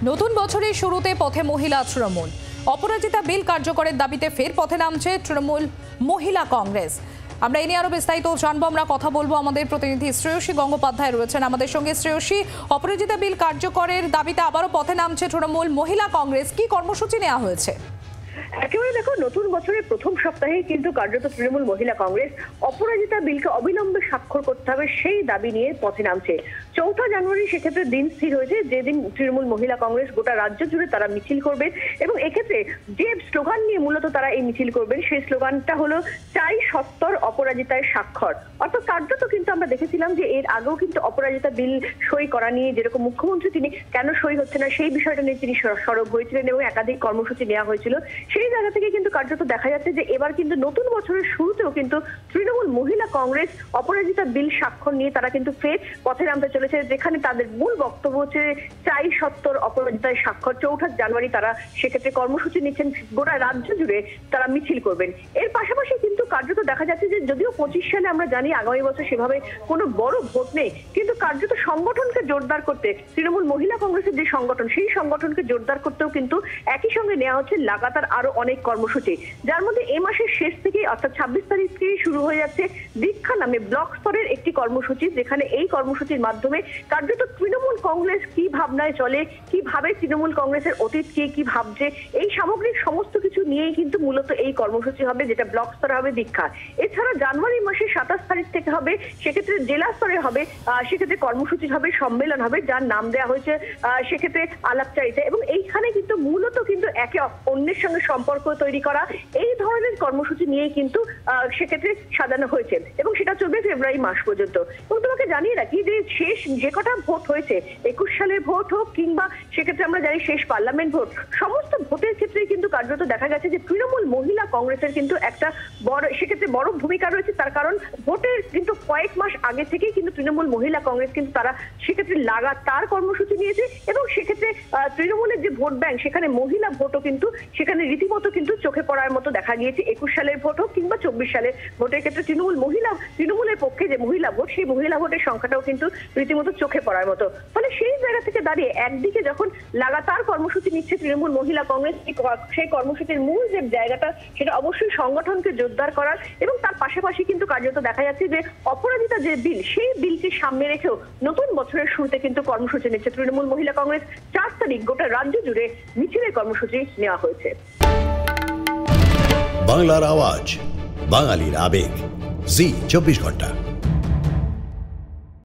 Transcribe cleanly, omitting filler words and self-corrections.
নতুন বছরের শুরুতে পথে মহিলা তৃণমূল। অপরাজিতা বিল কার্যকরের দাবিতে ফের পথে নামছে তৃণমূল মহিলা কংগ্রেস। আমরা এই নিয়ে আরো বিস্তারিত জানবো, আমরা কথা বলবো। আমাদের প্রতিনিধি শ্রেয়সী গঙ্গোপাধ্যায় রয়েছেন আমাদের সঙ্গে। শ্রেয়সী, অপরাজিতা বিল কার্যকরের দাবিতে আবারও পথে নামছে তৃণমূল মহিলা কংগ্রেস, কি কর্মসূচি নেওয়া হয়েছে? একেবারে দেখো, নতুন বছরের প্রথম সপ্তাহে কিন্তু কার্যত তৃণমূল মহিলা কংগ্রেস অপরাজিতা বিলকে অবিলম্বে স্বাক্ষর করতে হবে সেই দাবি নিয়ে পথে নামছে। 4 জানুয়ারি সেক্ষেত্রে দিন স্থির হয়েছে, যেদিন তৃণমূল মহিলা কংগ্রেস গোটা রাজ্য জুড়ে তারা মিছিল করবে এবং এক্ষেত্রে যে স্লোগান নিয়ে মূলত তারা এই মিছিল করবেন সেই স্লোগানটা হলো চাই সত্তর অপরাজিতায় স্বাক্ষর। অর্থাৎ কার্যত কিন্তু আমরা দেখেছিলাম যে এর আগেও কিন্তু অপরাজিতা বিল সই করা নিয়ে যেরকম মুখ্যমন্ত্রী তিনি কেন সই হচ্ছে না সেই বিষয়টা নিয়ে তিনি সরব হয়েছিলেন এবং একাধিক কর্মসূচি নেওয়া হয়েছিল। সেই জায়গা থেকে কিন্তু কার্যত দেখা যাচ্ছে যে এবার কিন্তু নতুন বছরের শুরুতেও কিন্তু তৃণমূল মহিলা কংগ্রেস অপরাজিতা বিল স্বাক্ষর নিয়ে তারা কিন্তু ফের পথে নামতে চলেছে, যেখানে তাদের মূল বক্তব্য হচ্ছে চাই সত্তর অপরাজিতায় স্বাক্ষর। 4 জানুয়ারি তারা সেক্ষেত্রে কর্মসূচি নিচ্ছেন, গোটা রাজ্য জুড়ে তারা মিছিল করবেন। এর পাশাপাশি কিন্তু কার্যত দেখা যাচ্ছে যে যদিও 25 সালে আমরা জানি আগামী বছর সেভাবে কোনো বড় ভোট নেই, কিন্তু কার্যত সংগঠনকে জোরদার করতে তৃণমূল মহিলা কংগ্রেসের যে সংগঠন সেই সংগঠনকে জোরদার করতেও কিন্তু একই সঙ্গে নেওয়া হচ্ছে লাগাতার আরো অনেক কর্মসূচি, যার মধ্যে এই মাসের শেষ থেকে অর্থাৎ 26 তারিখ থেকে শুরু হয়ে যাচ্ছে দীক্ষা নামে ব্লক স্তরের একটি কর্মসূচি, যেখানে এই কর্মসূচির মাধ্যমে কার্যত তৃণমূল কংগ্রেস কি ভাবনায় চলে, কিভাবে তৃণমূল কংগ্রেসের অতীত কি ভাবছে, এই সামগ্রিক সমস্ত কিছু নিয়েই কিন্তু মূলত এই কর্মসূচি হবে, যেটা ব্লক স্তরে হবে দীক্ষা। এছাড়া জানুয়ারি মাসের 27 তারিখ থেকে হবে সেক্ষেত্রে জেলা স্তরে হবে, সেক্ষেত্রে কর্মসূচি হবে, সম্মেলন হবে, যার নাম দেওয়া হয়েছে সেক্ষেত্রে আলাপচারিতা। এবং এইখানে কিন্তু মূলত কিন্তু একে অন্যের সঙ্গে সম্পর্ক তৈরি করা, এই ধরনের কর্মসূচি নিয়ে কিন্তু সেক্ষেত্রে সাজানো হয়েছে এবং সেটা চলবে ফেব্রুয়ারি মাস পর্যন্ত। এবং তোমাকে জানিয়ে রাখি যে শেষ যে কটা ভোট হয়েছে, 21 সালের ভোট হোক কিংবা সেক্ষেত্রে আমরা জানি শেষ পার্লামেন্ট ভোট, সমস্ত ভোটের ক্ষেত্রে কিন্তু কার্যত দেখা গেছে যে তৃণমূল মহিলা কংগ্রেসের কিন্তু একটা বড় সেক্ষেত্রে বড় ভূমিকা রয়েছে। তার কারণ ভোটের কিন্তু কয়েক মাস আগে থেকেই কিন্তু তৃণমূল মহিলা কংগ্রেস কিন্তু তারা সেক্ষেত্রে লাগাতার কর্মসূচি নিয়েছে এবং সেক্ষেত্রে তৃণমূলের যে ভোট ব্যাংক সেখানে মহিলা ভোটও কিন্তু সেখানে রীতিমতো কিন্তু চোখে পড়ার মতো দেখা গিয়েছে। 21 সালের ভোট হোক কিংবা 24 সালের ভোটের ক্ষেত্রে তৃণমূলের পক্ষে যে মহিলা ভোট, সেই মহিলা ভোটের সংখ্যাটাও কিন্তু রীতিমতো চোখে পড়ার মতো। ফলে সেই জায়গা থেকে দাঁড়িয়ে একদিকে যখন লাগাতার কর্মসূচি নিচ্ছে তৃণমূল মহিলা কংগ্রেস, সেই কর্মসূচির মূল যে জায়গাটা সেটা অবশ্যই সংগঠনকে জোরদার করার এবং তার পাশাপাশি কিন্তু কার্যত দেখা যাচ্ছে যে অপরাজিতা যে বিল, সেই বিলকে সামনে রেখেও নতুন বছরের শুরুতে কিন্তু কর্মসূচি নিচ্ছে তৃণমূল মহিলা কংগ্রেস। 4 তারিখ গোটা রাজ্য জুড়ে মিছিলের কর্মসূচি নেওয়া হয়েছে। বাংলার আওয়াজ, বাঙালির আবেগ, জি 24 ঘন্টা।